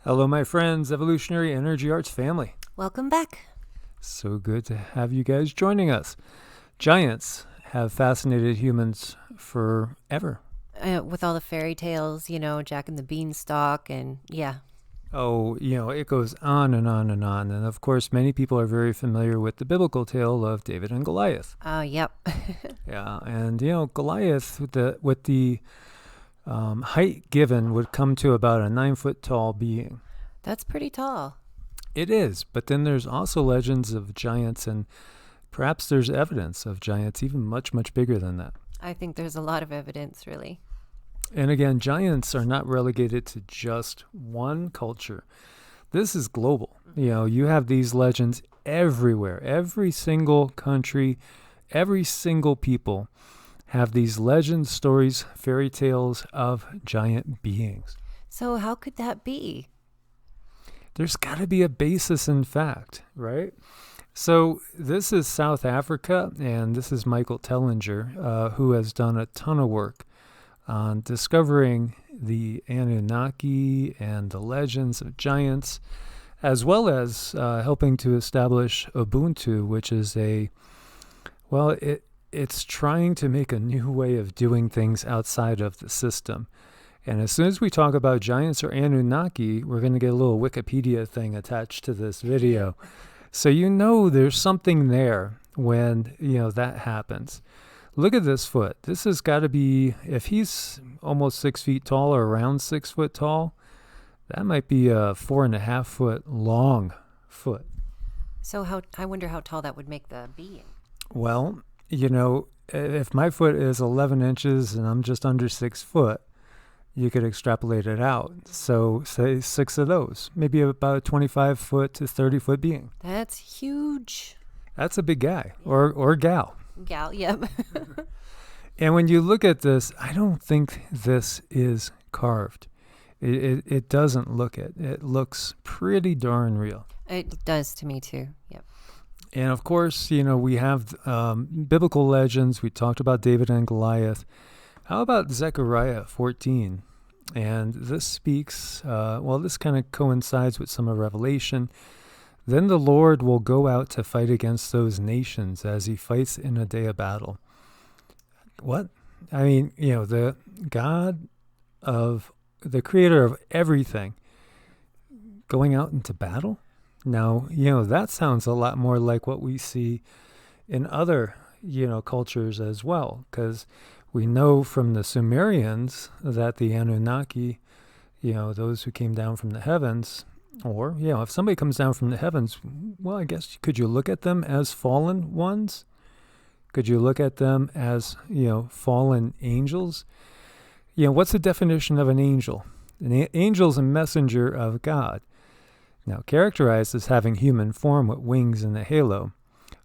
Hello, my friends, Evolutionary Energy Arts family. Welcome back. So good to have you guys joining us. Giants have fascinated humans forever. With all the fairy tales, Jack and the Beanstalk, and yeah. Oh, it goes on and on and on. And of course, many people are very familiar with the biblical tale of David and Goliath. Yep. Yeah, and Goliath, with the height given, would come to about a 9-foot tall being. That's pretty tall. It is, but then there's also legends of giants, and perhaps there's evidence of giants even much, much bigger than that. I think there's a lot of evidence, really. And again, giants are not relegated to just one culture. This is global. You have these legends everywhere. Every single country, every single people have these legends, stories, fairy tales of giant beings. So how could that be? There's got to be a basis in fact, right? So this is South Africa, and this is Michael Tellinger, who has done a ton of work on discovering the Annunaki and the legends of giants, as well as helping to establish Ubuntu, which is it's trying to make a new way of doing things outside of the system. And as soon as we talk about giants or Anunnaki, we're going to get a little Wikipedia thing attached to this video. So there's something there when, that happens. Look at this foot. This has got to be, if he's almost 6 feet tall or around 6 foot tall, that might be a 4.5 foot long foot. So I wonder how tall that would make the being. Well, if my foot is 11 inches and I'm just under 6 foot, you could extrapolate it out. So say 6 of those, maybe about a 25 foot to 30 foot being. That's huge. That's a big guy or gal. Gal, yep. And when you look at this, I don't think this is carved. It doesn't look it. It looks pretty darn real. It does to me too, yep. And of course, we have biblical legends. We talked about David and Goliath. How about Zechariah 14? And this speaks, this kind of coincides with some of Revelation. Then the Lord will go out to fight against those nations as he fights in a day of battle. What? I mean, the God of, the creator of everything, going out into battle? Now, that sounds a lot more like what we see in other, cultures as well, because we know from the Sumerians that the Annunaki, those who came down from the heavens, or, if somebody comes down from the heavens, well, I guess, could you look at them as fallen ones? Could you look at them as, fallen angels? What's the definition of an angel? An angel is a messenger of God. Now, characterized as having human form with wings and a halo.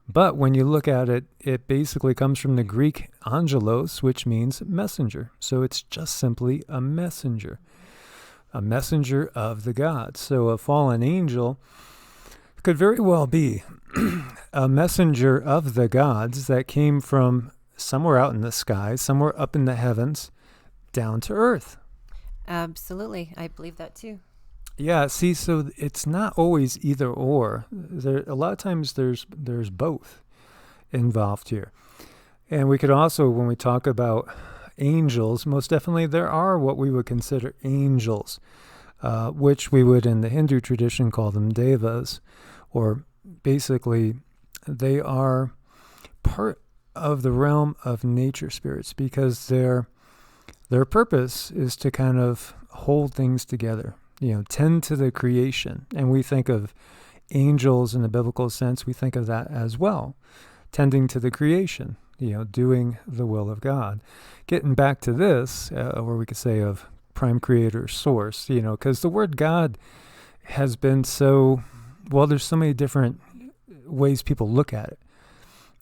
But when you look at it, it basically comes from the Greek angelos, which means messenger. So it's just simply a messenger of the gods. So a fallen angel could very well be a messenger of the gods that came from somewhere out in the sky, somewhere up in the heavens, down to earth. Absolutely. I believe that too. Yeah, see, so it's not always either or. A lot of times there's both involved here. And we could also, when we talk about angels, most definitely there are what we would consider angels, which we would in the Hindu tradition call them devas, or basically they are part of the realm of nature spirits because their purpose is to kind of hold things together. Tend to the creation. And we think of angels in the biblical sense, we think of that as well. Tending to the creation, doing the will of God. Getting back to this, or we could say of prime creator source, because the word God has been there's so many different ways people look at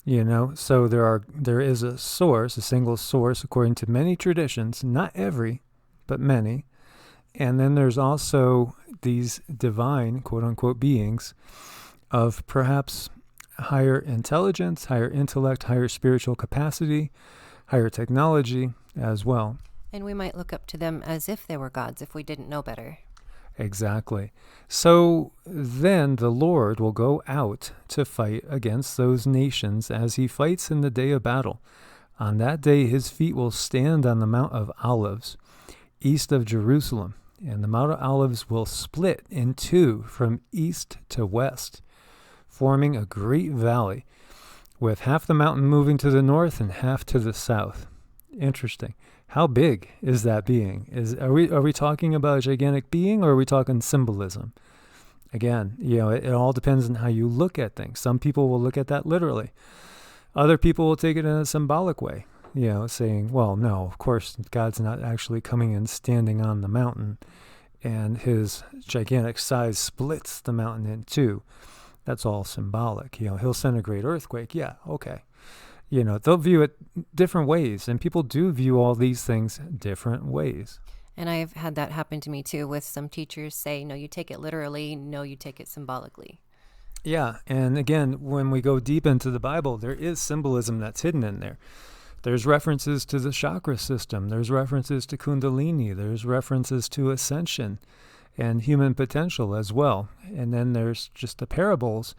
it. So there is a source, a single source, according to many traditions, not every, but many. And then there's also these divine, quote unquote, beings of perhaps higher intelligence, higher intellect, higher spiritual capacity, higher technology as well. And we might look up to them as if they were gods if we didn't know better. Exactly. So then the Lord will go out to fight against those nations as he fights in the day of battle. On that day his feet will stand on the Mount of Olives, east of Jerusalem, and the Mount of Olives will split in two from east to west, forming a great valley, with half the mountain moving to the north and half to the south. Interesting. How big is that being? Are we talking about a gigantic being, or are we talking symbolism? Again, it all depends on how you look at things. Some people will look at that literally. Other people will take it in a symbolic way, saying, well, no, of course, God's not actually coming and standing on the mountain, and his gigantic size splits the mountain in two. That's all symbolic. He'll send a great earthquake. Yeah, okay. They'll view it different ways, and people do view all these things different ways. And I've had that happen to me too, with some teachers say, no, you take it literally, no, you take it symbolically. Yeah, and again, when we go deep into the Bible, there is symbolism that's hidden in there. There's references to the chakra system. There's references to Kundalini. There's references to ascension and human potential as well. And then there's just the parables.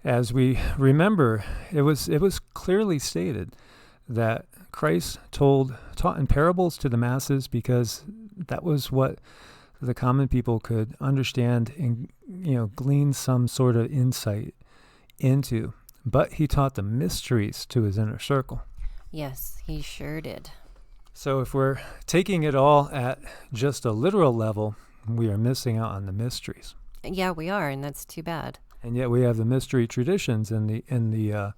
As we remember, it was clearly stated that Christ taught in parables to the masses because that was what the common people could understand and glean some sort of insight into. But he taught the mysteries to his inner circle. Yes, he sure did. So if we're taking it all at just a literal level, we are missing out on the mysteries. Yeah, we are, and that's too bad. And yet we have the mystery traditions in the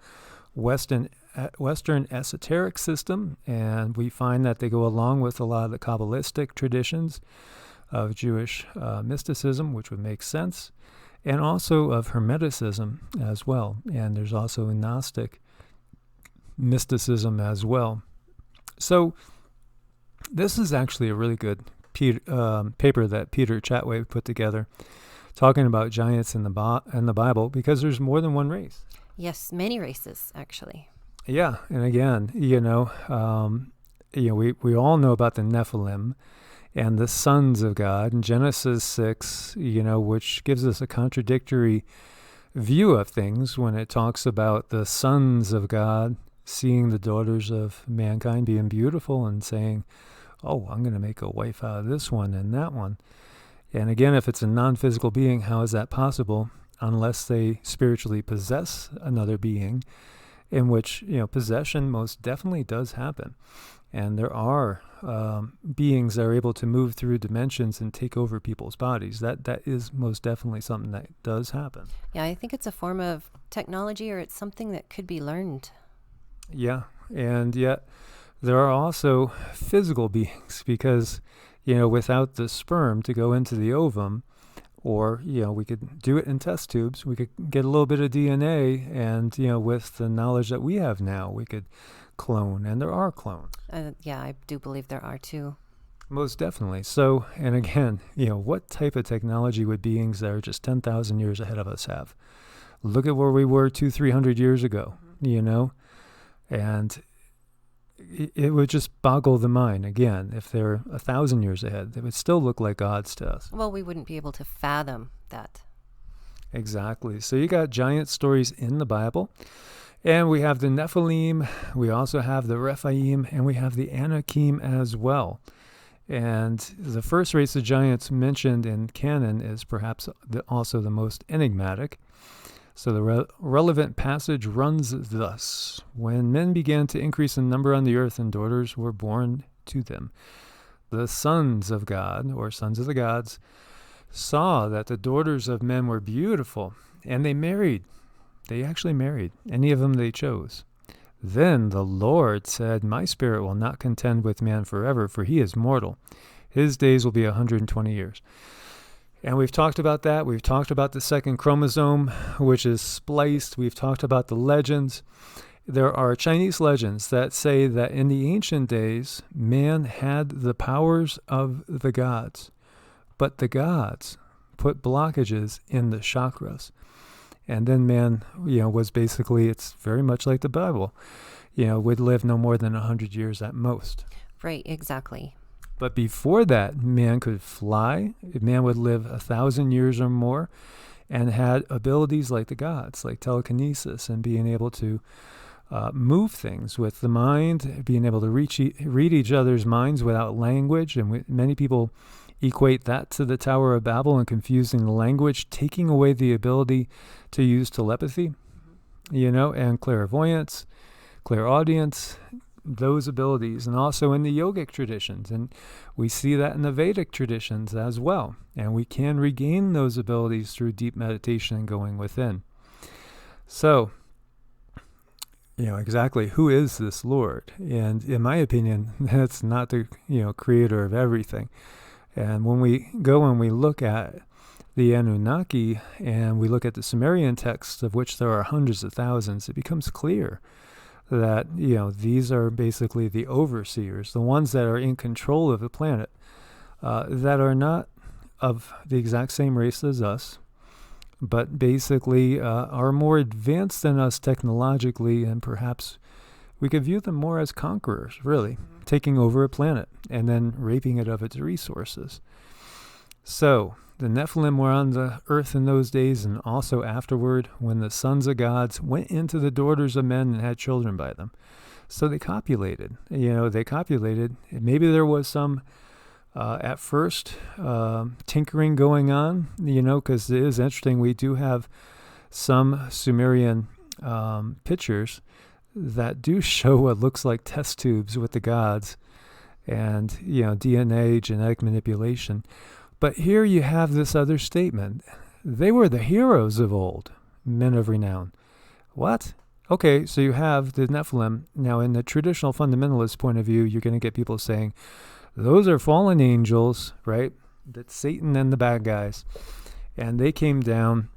Western esoteric system, and we find that they go along with a lot of the Kabbalistic traditions of Jewish mysticism, which would make sense, and also of Hermeticism as well. And there's also Gnostic mysticism as well. So this is actually a really good paper that Peter Chatway put together, talking about giants in the Bible, because there's more than one race. Yes, many races, actually. Yeah, and again, we all know about the Nephilim and the sons of God in Genesis 6, which gives us a contradictory view of things when it talks about the sons of God seeing the daughters of mankind being beautiful and saying, oh, I'm going to make a wife out of this one and that one. And again, if it's a non-physical being, how is that possible unless they spiritually possess another being, in which, possession most definitely does happen. And there are beings that are able to move through dimensions and take over people's bodies. That is most definitely something that does happen. Yeah, I think it's a form of technology, or it's something that could be learned. Yeah, and yet there are also physical beings, because, without the sperm to go into the ovum, or, we could do it in test tubes, we could get a little bit of DNA, and, with the knowledge that we have now, we could clone, and there are clones. Yeah, I do believe there are too. Most definitely. So, and again, what type of technology would beings that are just 10,000 years ahead of us have? Look at where we were 200-300 years ago, and it would just boggle the mind. Again, if they're 1,000 years ahead, they would still look like gods to us. Well, we wouldn't be able to fathom that. Exactly. So you got giant stories in the Bible, and we have the Nephilim, we also have the Rephaim, and we have the Annunaki as well. And the first race of giants mentioned in canon is perhaps also the most enigmatic. So the relevant passage runs thus: when men began to increase in number on the earth and daughters were born to them, the sons of God, or sons of the gods, saw that the daughters of men were beautiful, and they married. They actually married any of them they chose. Then the Lord said, my spirit will not contend with man forever, for he is mortal. His days will be 120 years. And we've talked about that. We've talked about the second chromosome, which is spliced. We've talked about the legends. There are Chinese legends that say that in the ancient days, man had the powers of the gods, but the gods put blockages in the chakras. And then man, was basically, it's very much like the Bible, would live no more than 100 years at most. Right, exactly. But before that, man could fly. Man would live 1,000 years or more and had abilities like the gods, like telekinesis and being able to move things with the mind, being able to read each other's minds without language. And many people equate that to the Tower of Babel and confusing the language, taking away the ability to use telepathy, and clairvoyance, clairaudience, those abilities, and also in the yogic traditions. And we see that in the Vedic traditions as well. And we can regain those abilities through deep meditation and going within. So, exactly who is this Lord? And in my opinion, that's not the, creator of everything. And when we go and we look at the Annunaki and we look at the Sumerian texts, of which there are hundreds of thousands, it becomes clear that, these are basically the overseers, the ones that are in control of the planet, that are not of the exact same race as us, but basically are more advanced than us technologically, and perhaps we could view them more as conquerors, really, taking over a planet and then raping it of its resources. So the Nephilim were on the earth in those days, and also afterward, when the sons of gods went into the daughters of men and had children by them. So they copulated. Maybe there was some, at first, tinkering going on, because it is interesting. We do have some Sumerian pictures that do show what looks like test tubes with the gods and, DNA, genetic manipulation. But here you have this other statement. They were the heroes of old, men of renown. What? Okay, so you have the Nephilim. Now, in the traditional fundamentalist point of view, you're going to get people saying, those are fallen angels, right? That's Satan and the bad guys. And they came down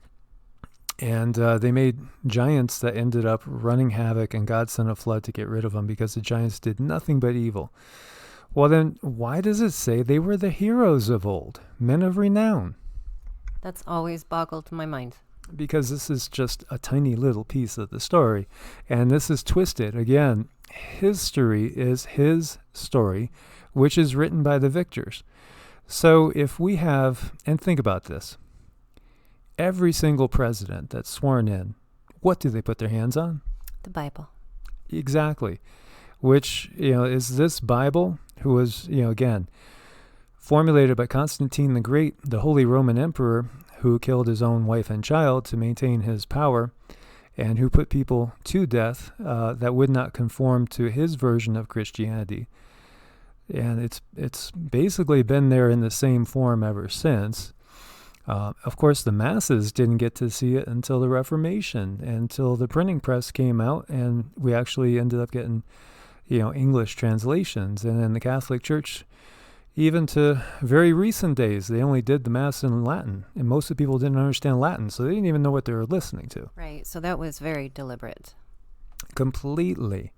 and they made giants that ended up running havoc, and God sent a flood to get rid of them because the giants did nothing but evil. Well, then, why does it say they were the heroes of old, men of renown? That's always boggled my mind. Because this is just a tiny little piece of the story, and this is twisted. Again, history is his story, which is written by the victors. So if we have, and think about this, every single president that's sworn in, what do they put their hands on? The Bible. Exactly. Which, is this Bible, who was, again, formulated by Constantine the Great, the Holy Roman Emperor, who killed his own wife and child to maintain his power, and who put people to death that would not conform to his version of Christianity. And it's basically been there in the same form ever since. Of course, the masses didn't get to see it until the Reformation, until the printing press came out, and we actually ended up getting English translations. And in the Catholic Church, even to very recent days, they only did the Mass in Latin. And most of the people didn't understand Latin, so they didn't even know what they were listening to. Right, so that was very deliberate. Completely.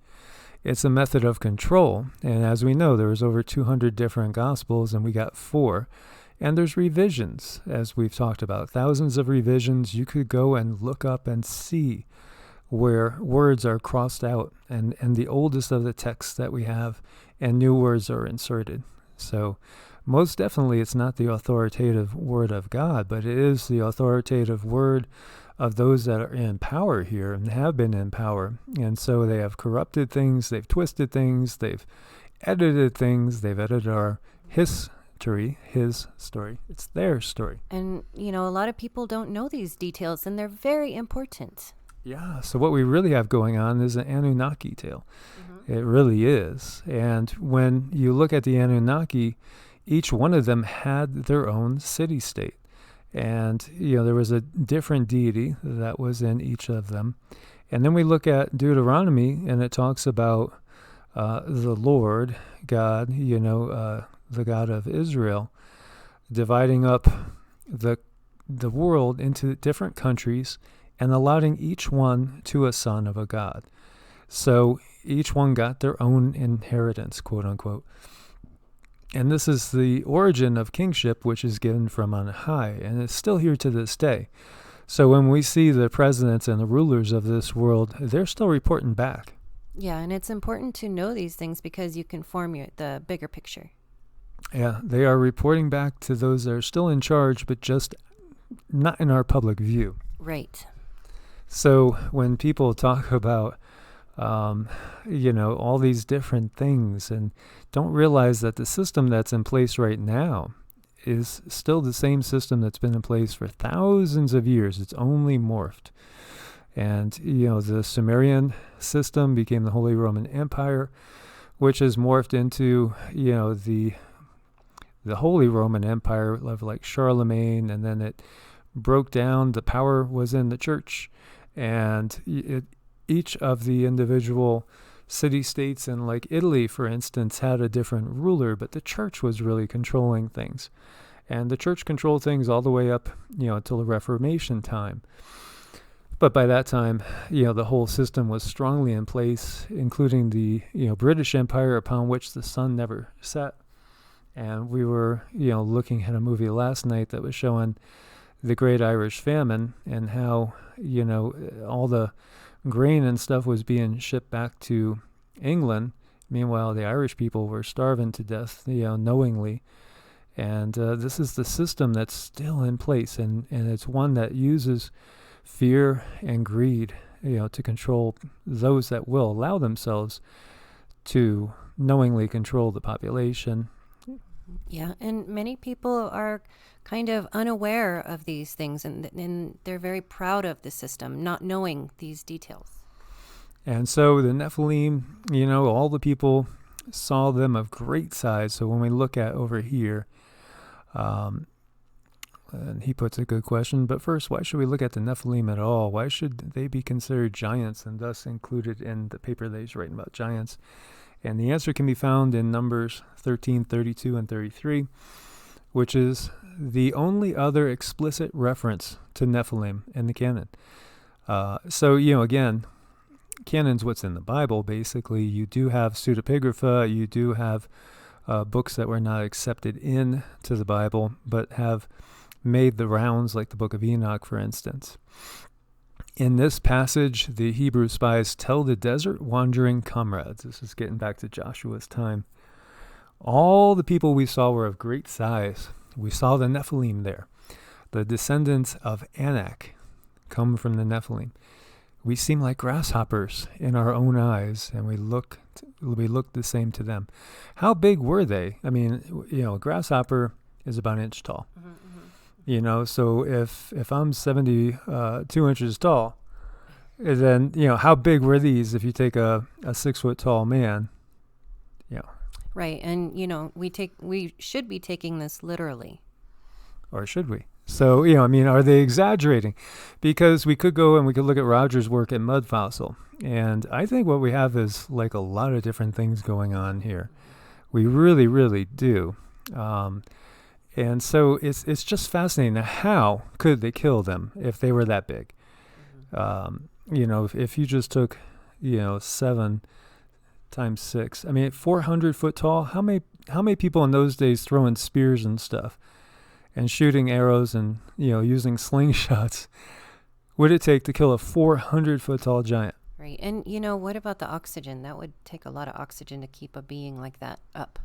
It's a method of control. And as we know, there was over 200 different Gospels, and we got 4. And there's revisions, as we've talked about. Thousands of revisions. You could go and look up and see where words are crossed out, and the oldest of the texts that we have, and new words are inserted. So most definitely it's not the authoritative word of God, but it is the authoritative word of those that are in power here and have been in power. And so they have corrupted things, they've twisted things, they've edited things, they've edited our history, his story. It's their story. And, a lot of people don't know these details, and they're very important. Yeah, so what we really have going on is an Annunaki tale. Mm-hmm. It really is. And when you look at the Annunaki, each one of them had their own city-state. And, there was a different deity that was in each of them. And then we look at Deuteronomy, and it talks about the Lord God, the God of Israel, dividing up the world into different countries and allotting each one to a son of a god. So each one got their own inheritance, quote unquote. And this is the origin of kingship, which is given from on high, and it's still here to this day. So when we see the presidents and the rulers of this world, they're still reporting back. Yeah, and it's important to know these things because you can form the bigger picture. Yeah, they are reporting back to those that are still in charge, but just not in our public view. Right. So when people talk about, all these different things and don't realize that the system that's in place right now is still the same system that's been in place for thousands of years. It's only morphed. And, the Sumerian system became the Holy Roman Empire, which has morphed into, the Holy Roman Empire of like Charlemagne, and then it broke down. The power was in the church, and each of the individual city-states in like Italy, for instance, had a different ruler, but the church was really controlling things. And the church controlled things all the way up, until the Reformation time. But by that time, the whole system was strongly in place, including the, British Empire, upon which the sun never set. And we were, looking at a movie last night that was showing the Great Irish Famine and how, all the grain and stuff was being shipped back to England. Meanwhile, the Irish people were starving to death, knowingly. And this is the system that's still in place, and it's one that uses fear and greed, to control those that will allow themselves to knowingly control the population. Yeah, and many people are kind of unaware of these things, and they're very proud of the system, not knowing these details. And so the Nephilim, all the people saw them of great size. So when we look at over here, and he puts a good question, but first, why should we look at the Nephilim at all? Why should they be considered giants and thus included in the paper that he's writing about giants? And the answer can be found in Numbers 13, 32, and 33, which is the only other explicit reference to Nephilim in the canon. So, again, canon's what's in the Bible, basically. You do have pseudepigrapha, you do have books that were not accepted into the Bible, but have made the rounds, like the Book of Enoch, for instance. In this passage, the Hebrew spies tell the desert wandering comrades, this is getting back to Joshua's time, all the people we saw were of great size. We saw the Nephilim there. The descendants of Anak come from the Nephilim. We seem like grasshoppers in our own eyes, and we look the same to them. How big were they? I mean, a grasshopper is about an inch tall. Mm-hmm. So if I'm 72 inches tall, then, how big were these if you take a 6 foot tall man? Right. And, we should be taking this literally. Or should we? So, are they exaggerating? Because we could go and we could look at Roger's work at Mud Fossil. And I think what we have is like a lot of different things going on here. We really, really do. And so it's just fascinating. Now, how could they kill them if they were that big? If you just took, 7 times 6, 400 foot tall. How many people in those days throwing spears and stuff and shooting arrows and, using slingshots would it take to kill a 400 foot tall giant? Right. And, what about the oxygen? That would take a lot of oxygen to keep a being like that up.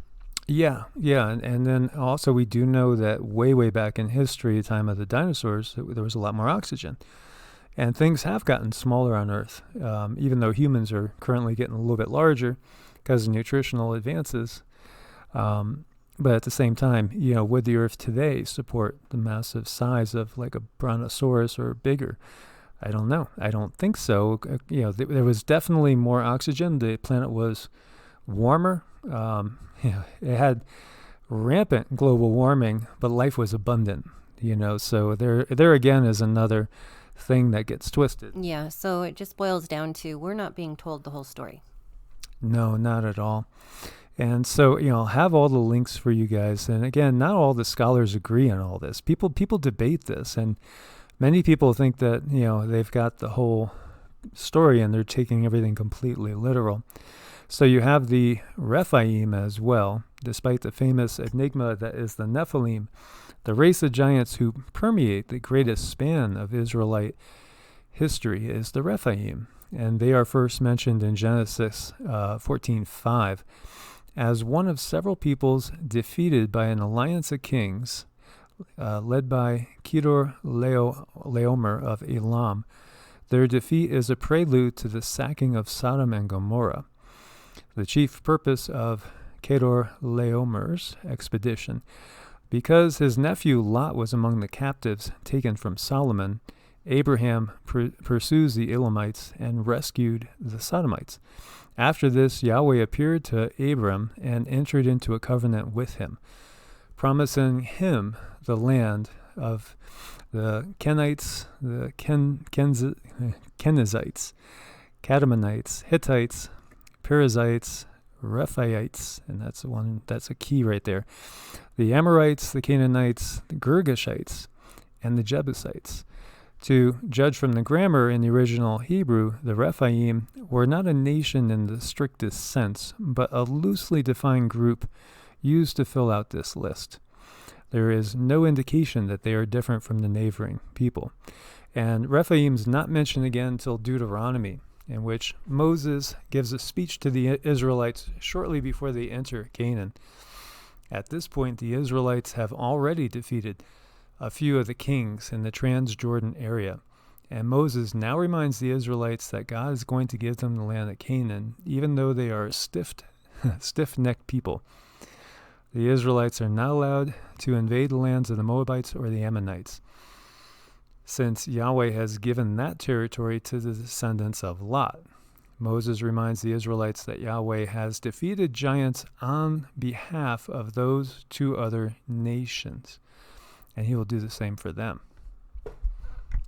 Yeah. And then also we do know that way back in history, the time of the dinosaurs, there was a lot more oxygen. And things have gotten smaller on Earth, even though humans are currently getting a little bit larger because of nutritional advances. But at the same time, would the Earth today support the massive size of like a brontosaurus or bigger? I don't know. I don't think so. There was definitely more oxygen. The planet was warmer. It had rampant global warming, but life was abundant. So there again is another thing that gets twisted. Yeah, so it just boils down to we're not being told the whole story. No, not at all. And so, I'll have all the links for you guys. And again, not all the scholars agree on all this. People debate this, and many people think that, they've got the whole story and they're taking everything completely literal. So you have the Rephaim as well, despite the famous enigma that is the Nephilim, the race of giants who permeate the greatest span of Israelite history is the Rephaim, and they are first mentioned in Genesis 14:5. as one of several peoples defeated by an alliance of kings led by Laomer of Elam. Their defeat is a prelude to the sacking of Sodom and Gomorrah. The chief purpose of Laomer's expedition, because his nephew Lot was among the captives taken from Solomon, Abraham pursues the Elamites and rescued the Sodomites. After this, Yahweh appeared to Abram and entered into a covenant with him, promising him the land of the Kenites, the Kenizzites, Kadmonites, Hittites, Perizzites, Rephaites, and that's a key right there, the Amorites, the Canaanites, the Girgashites, and the Jebusites. To judge from the grammar in the original Hebrew, the Rephaim were not a nation in the strictest sense, but a loosely defined group used to fill out this list. There is no indication that they are different from the neighboring people. And Rephaim's not mentioned again until Deuteronomy, in which Moses gives a speech to the Israelites shortly before they enter Canaan. At this point, the Israelites have already defeated a few of the kings in the Transjordan area, and Moses now reminds the Israelites that God is going to give them the land of Canaan, even though they are a stiff-necked people. The Israelites are not allowed to invade the lands of the Moabites or the Ammonites, since Yahweh has given that territory to the descendants of Lot. Moses reminds the Israelites that Yahweh has defeated giants on behalf of those two other nations, and he will do the same for them.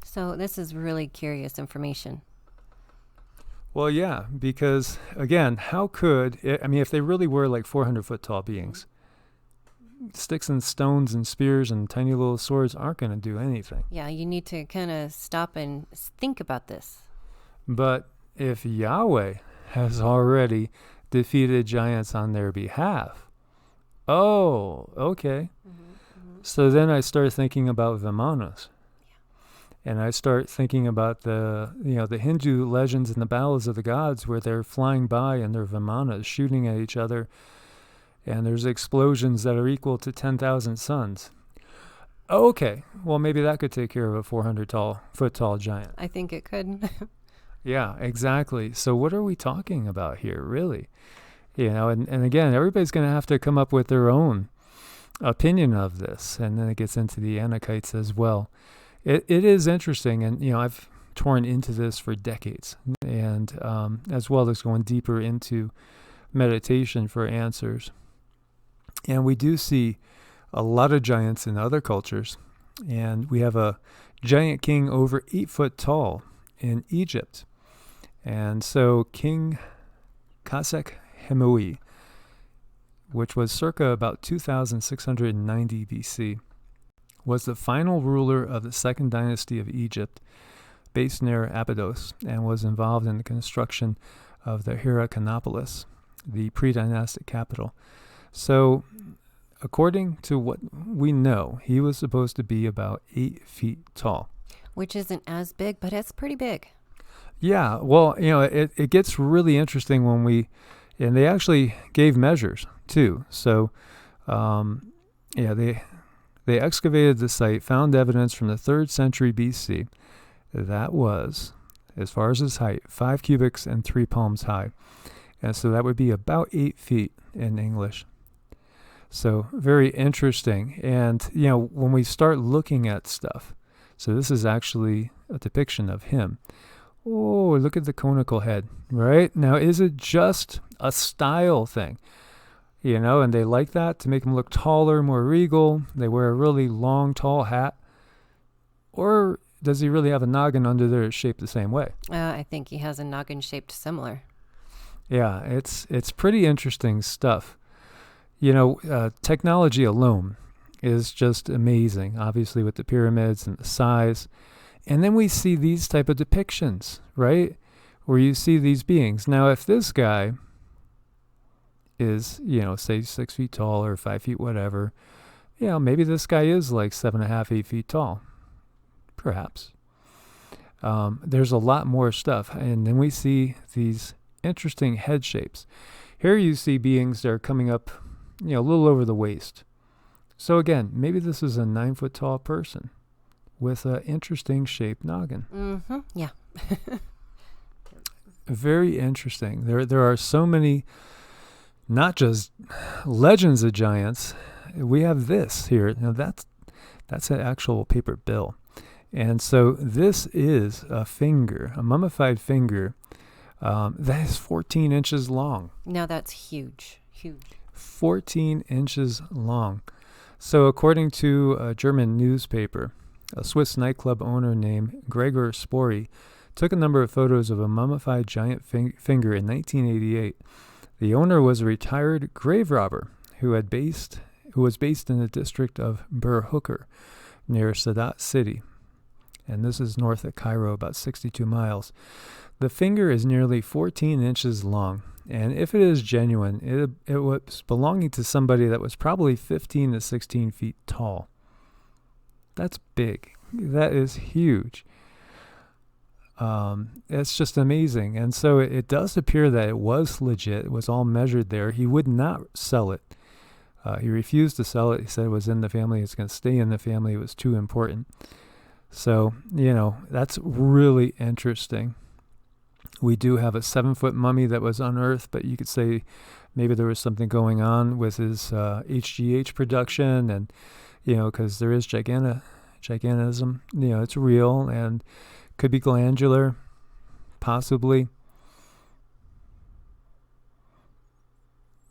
So this is really curious information. Well, yeah, because, again, how could, if they really were like 400-foot tall beings, sticks and stones and spears and tiny little swords aren't going to do anything. Yeah, you need to kind of stop and think about this. But if Yahweh has already defeated giants on their behalf, okay. So then I start thinking about Vimanas. Yeah. And I start thinking about the Hindu legends and the ballads of the gods where they're flying by and they're Vimanas shooting at each other. And there's explosions that are equal to 10,000 suns. Okay, well, maybe that could take care of a 400-foot tall giant. I think it could. Yeah, exactly. So what are we talking about here, really? And again, everybody's going to have to come up with their own opinion of this. And then it gets into the Annunakites as well. It is interesting, and, I've torn into this for decades, and as well as going deeper into meditation for answers. And we do see a lot of giants in other cultures. And we have a giant king over 8 foot tall in Egypt. And so King Khasek Hemui, which was circa about 2690 BC, was the final ruler of the second dynasty of Egypt, based near Abydos, and was involved in the construction of the Hierakonpolis, the pre-dynastic capital. So, according to what we know, he was supposed to be about 8 feet tall. Which isn't as big, but it's pretty big. Yeah, well, it gets really interesting when they actually gave measures, too. So, they excavated the site, found evidence from the 3rd century BC that was, as far as his height, 5 cubits and 3 palms high. And so that would be about 8 feet in English. So very interesting. And, when we start looking at stuff, so this is actually a depiction of him. Oh, look at the conical head, right? Now, is it just a style thing? And they like that to make him look taller, more regal. They wear a really long, tall hat. Or does he really have a noggin under there shaped the same way? I think he has a noggin shaped similar. Yeah, it's pretty interesting stuff. Technology alone is just amazing, obviously with the pyramids and the size. And then we see these type of depictions, right? Where you see these beings. Now, if this guy is, say 6 feet tall or 5 feet whatever, maybe this guy is like 7.5, 8 feet tall. Perhaps. There's a lot more stuff. And then we see these interesting head shapes. Here you see beings that are coming up, a little over the waist. So again, maybe this is a 9-foot tall person with an interesting shaped noggin. Mm-hmm. Yeah. Very interesting. There are so many, not just legends of giants. We have this here. Now that's an actual paper bill. And so this is a finger, a mummified finger, that is 14 inches long. Now that's huge. Huge. 14 inches long. So according to a German newspaper, a Swiss nightclub owner named Gregor Spory took a number of photos of a mummified giant finger in 1988. The owner was a retired grave robber who was based in the district of Burhooker near Sadat City. And this is north of Cairo, about 62 miles. The finger is nearly 14 inches long. And if it is genuine, it was belonging to somebody that was probably 15 to 16 feet tall. That's big. That is huge. It's just amazing. And so it does appear that it was legit. It was all measured there. He would not sell it. He refused to sell it. He said it was in the family. It's going to stay in the family. It was too important. So, that's really interesting. We do have a 7-foot mummy that was unearthed, but you could say maybe there was something going on with his HGH production, and because there is gigantism, it's real and could be glandular, possibly.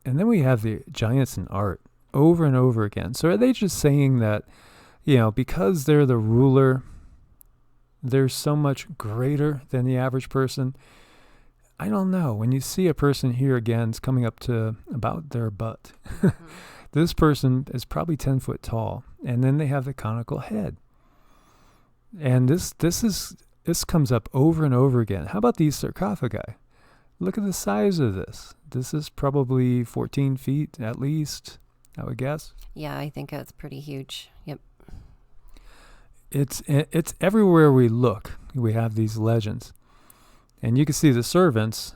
And then we have the giants in art over and over again. So are they just saying that, because they're the ruler, they're so much greater than the average person? I don't know. When you see a person here again, it's coming up to about their butt. Mm-hmm. This person is probably 10 foot tall, and then they have the conical head. And this comes up over and over again. How about these sarcophagi? Look at the size of this. This is probably 14 feet at least, I would guess. Yeah, I think that's pretty huge. Yep. It's everywhere we look. We have these legends. And you can see the servants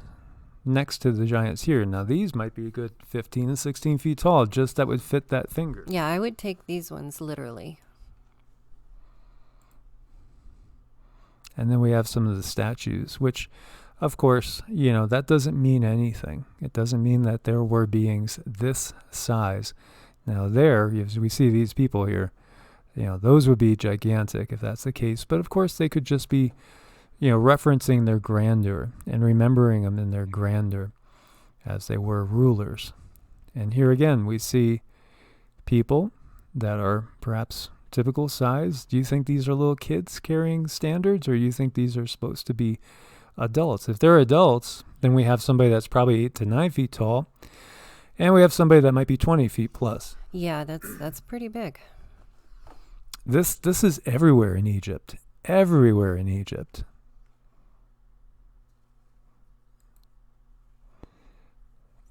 next to the giants here. Now, these might be a good 15 and 16 feet tall, just that would fit that finger. Yeah, I would take these ones literally. And then we have some of the statues, which, of course, that doesn't mean anything. It doesn't mean that there were beings this size. Now, we see these people here, those would be gigantic if that's the case. But, of course, they could just be referencing their grandeur and remembering them in their grandeur as they were rulers. And here again, we see people that are perhaps typical size. Do you think these are little kids carrying standards, or do you think these are supposed to be adults? If they're adults, then we have somebody that's probably 8 to 9 feet tall, and we have somebody that might be 20 feet plus. Yeah, that's pretty big. This is everywhere in Egypt. Everywhere in Egypt.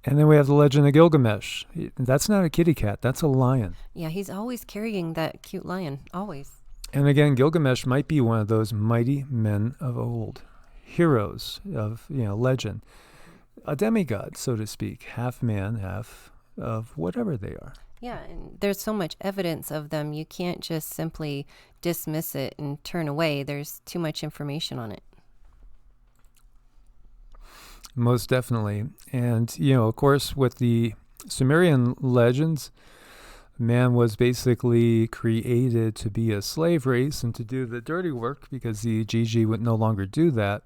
And then we have the legend of Gilgamesh. That's not a kitty cat. That's a lion. Yeah, he's always carrying that cute lion. Always. And again, Gilgamesh might be one of those mighty men of old. Heroes of, legend. A demigod, so to speak. Half man, half of whatever they are. Yeah, and there's so much evidence of them. You can't just simply dismiss it and turn away. There's too much information on it. Most definitely. And, of course, with the Sumerian legends, man was basically created to be a slave race and to do the dirty work because the Igigi would no longer do that.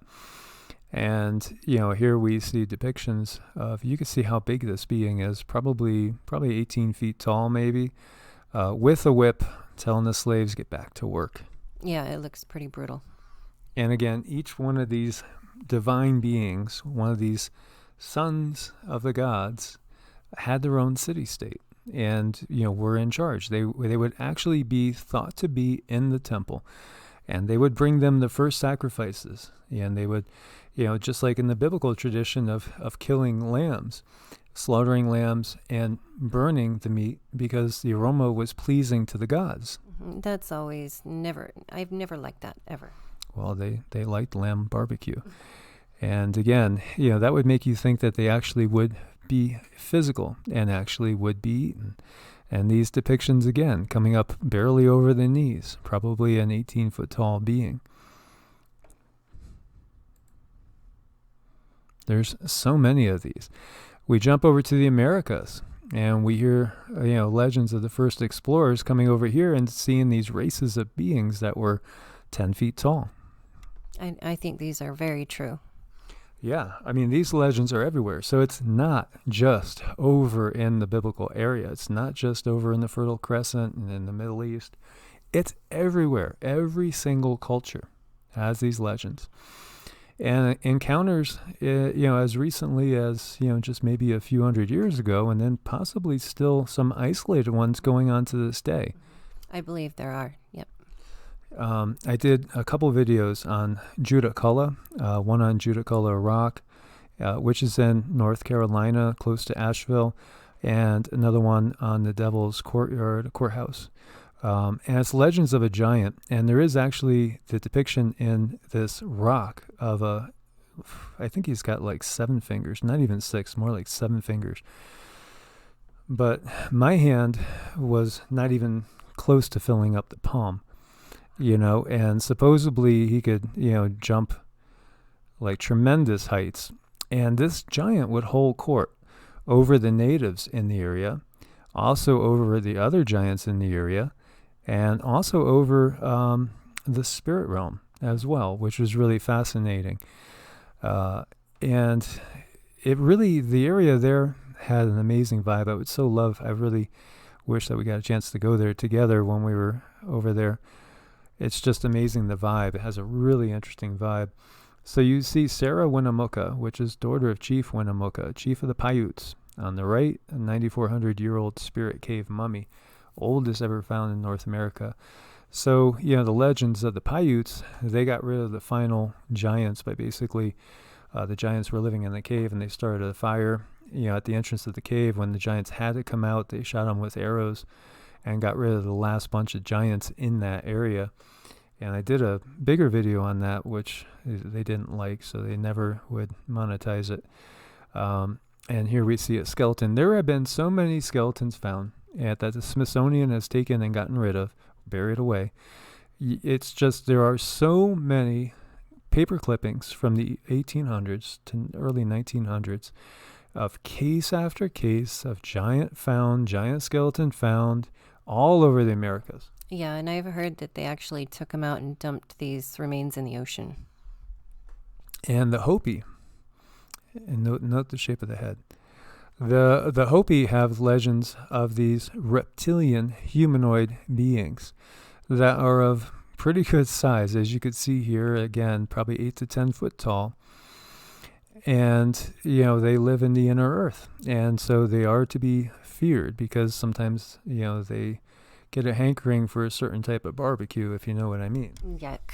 And, here we see depictions of, you can see how big this being is, probably 18 feet tall maybe, with a whip, telling the slaves get back to work. Yeah, it looks pretty brutal. And again, each one of these divine beings, one of these sons of the gods, had their own city-state and, were in charge. They would actually be thought to be in the temple, and they would bring them the first sacrifices, and they would, just like in the biblical tradition of killing lambs, slaughtering lambs and burning the meat because the aroma was pleasing to the gods. That's I've never liked that ever. Well, they liked lamb barbecue. And again, that would make you think that they actually would be physical and actually would be eaten. And these depictions, again, coming up barely over the knees, probably an 18-foot tall being. There's so many of these. We jump over to the Americas, and we hear, legends of the first explorers coming over here and seeing these races of beings that were 10 feet tall. I think these are very true. Yeah, I mean, these legends are everywhere. So it's not just over in the biblical area. It's not just over in the Fertile Crescent and in the Middle East. It's everywhere. Every single culture has these legends. And encounters, as recently as, just maybe a few hundred years ago, and then possibly still some isolated ones going on to this day. I believe there are, yep. I did a couple videos on Judaculla, one on Judaculla Rock, which is in North Carolina, close to Asheville, and another one on the Devil's Courthouse. And it's legends of a giant, and there is actually the depiction in this rock of I think he's got like 7 fingers, not even 6, more like 7 fingers. But my hand was not even close to filling up the palm. And supposedly he could, jump like tremendous heights. And this giant would hold court over the natives in the area, also over the other giants in the area, and also over the spirit realm as well, which was really fascinating. And the area there had an amazing vibe. I really wish that we got a chance to go there together when we were over there. It's just amazing, the vibe. It has a really interesting vibe. So you see Sarah Winnemucca, which is daughter of Chief Winnemucca, chief of the Paiutes. On the right, a 9,400-year-old spirit cave mummy, oldest ever found in North America. So, the legends of the Paiutes, they got rid of the final giants by basically, the giants were living in the cave and they started a fire, at the entrance of the cave. When the giants had to come out, they shot them with arrows and got rid of the last bunch of giants in that area. And I did a bigger video on that, which they didn't like, so they never would monetize it. And here we see a skeleton. There have been so many skeletons found that the Smithsonian has taken and gotten rid of, buried away. It's just, there are so many paper clippings from the 1800s to early 1900s of case after case of giant skeleton found all over the Americas. Yeah, and I've heard that they actually took them out and dumped these remains in the ocean. And the Hopi, and note the shape of the head. The Hopi have legends of these reptilian humanoid beings that are of pretty good size, as you could see here, again, probably 8 to 10 foot tall. And, they live in the inner earth. And so they are to be feared because sometimes, they get a hankering for a certain type of barbecue, if you know what I mean. Yuck.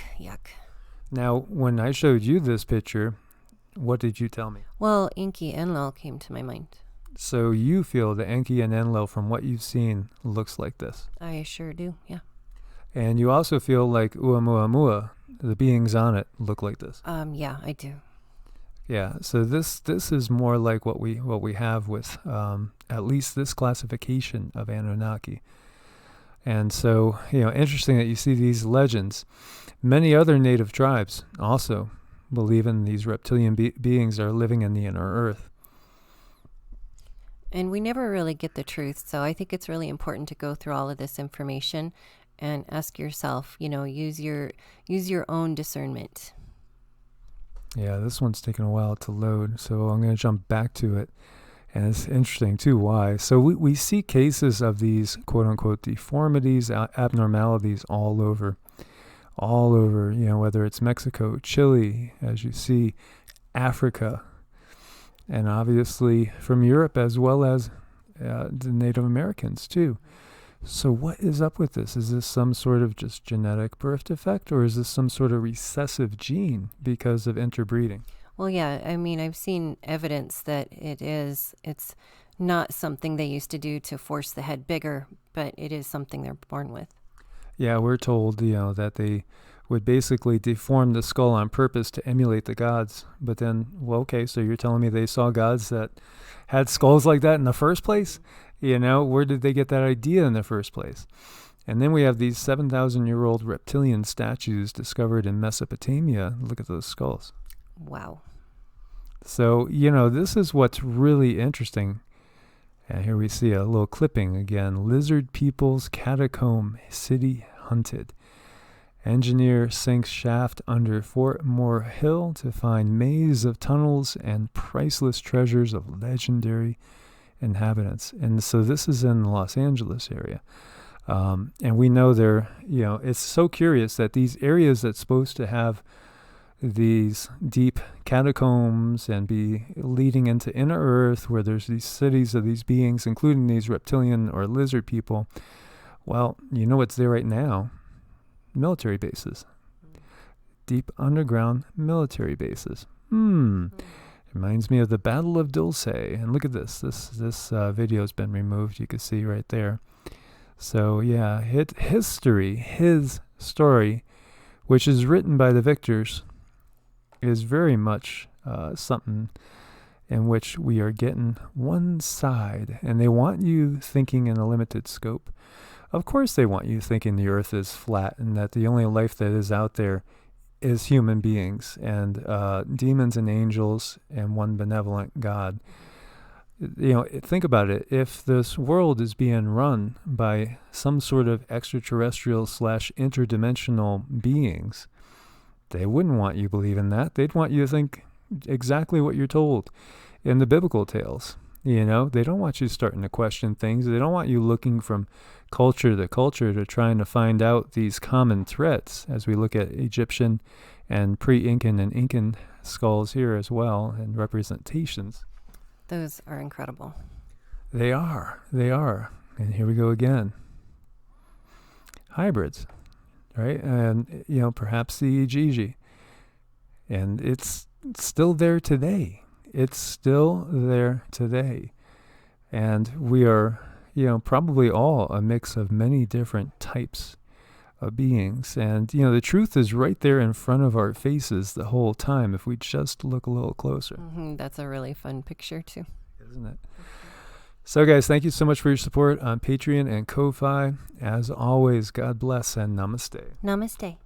Now, when I showed you this picture, what did you tell me? Well, Enki Enlil came to my mind. So you feel that Enki and Enlil, from what you've seen, looks like this? I sure do, yeah. And you also feel like Uamuamua, the beings on it, look like this? Yeah, I do. Yeah, so this is more like what we have with at least this classification of Annunaki. And so, interesting that you see these legends. Many other native tribes also believe in these reptilian beings are living in the inner earth. And we never really get the truth, so I think it's really important to go through all of this information and ask yourself, use your own discernment. Yeah, this one's taking a while to load, so I'm going to jump back to it. And it's interesting, too, why. So we see cases of these, quote-unquote, deformities, abnormalities all over, whether it's Mexico, Chile, as you see, Africa, and obviously from Europe as well as the Native Americans, too. So what is up with this? Is this some sort of just genetic birth defect, or is this some sort of recessive gene because of interbreeding? Well, yeah, I mean, I've seen evidence that it's not something they used to do to force the head bigger, but it is something they're born with. Yeah, we're told, that they would basically deform the skull on purpose to emulate the gods. But then, well, okay, so you're telling me they saw gods that had skulls like that in the first place? You know, where did they get that idea in the first place? And then we have these 7,000-year-old reptilian statues discovered in Mesopotamia. Look at those skulls. Wow. So, you know, this is what's really interesting. And here we see a little clipping again. Lizard people's catacomb, city hunted. Engineer sinks shaft under Fort Moore Hill to find maze of tunnels and priceless treasures of legendary inhabitants. And so this is in the Los Angeles area. And we know it's so curious that these areas that's supposed to have these deep catacombs and be leading into inner earth where there's these cities of these beings, including these reptilian or lizard people. Well, you know what's there right now? Military bases. Deep underground military bases. Reminds me of the Battle of Dulce. And look at this. This video has been removed. You can see right there. So yeah, his story, which is written by the victors, is very much something in which we are getting one side. And they want you thinking in a limited scope. Of course they want you thinking the earth is flat and that the only life that is out there is human beings and demons and angels and one benevolent God. You know, think about it. If this world is being run by some sort of extraterrestrial / interdimensional beings, they wouldn't want you to believe in that. They'd want you to think exactly what you're told in the biblical tales. You know, they don't want you starting to question things. They don't want you looking from culture to culture to trying to find out these common threats as we look at Egyptian and pre-Incan and Incan skulls here as well and representations. Those are incredible. They are. And here we go again. Hybrids, right? And, you know, perhaps the Igigi. And it's still there today. And we are, you know, probably all a mix of many different types of beings. And, you know, the truth is right there in front of our faces the whole time if we just look a little closer. That's a really fun picture too. Isn't it? So guys, thank you so much for your support on Patreon and Ko-Fi. As always, God bless and namaste. Namaste.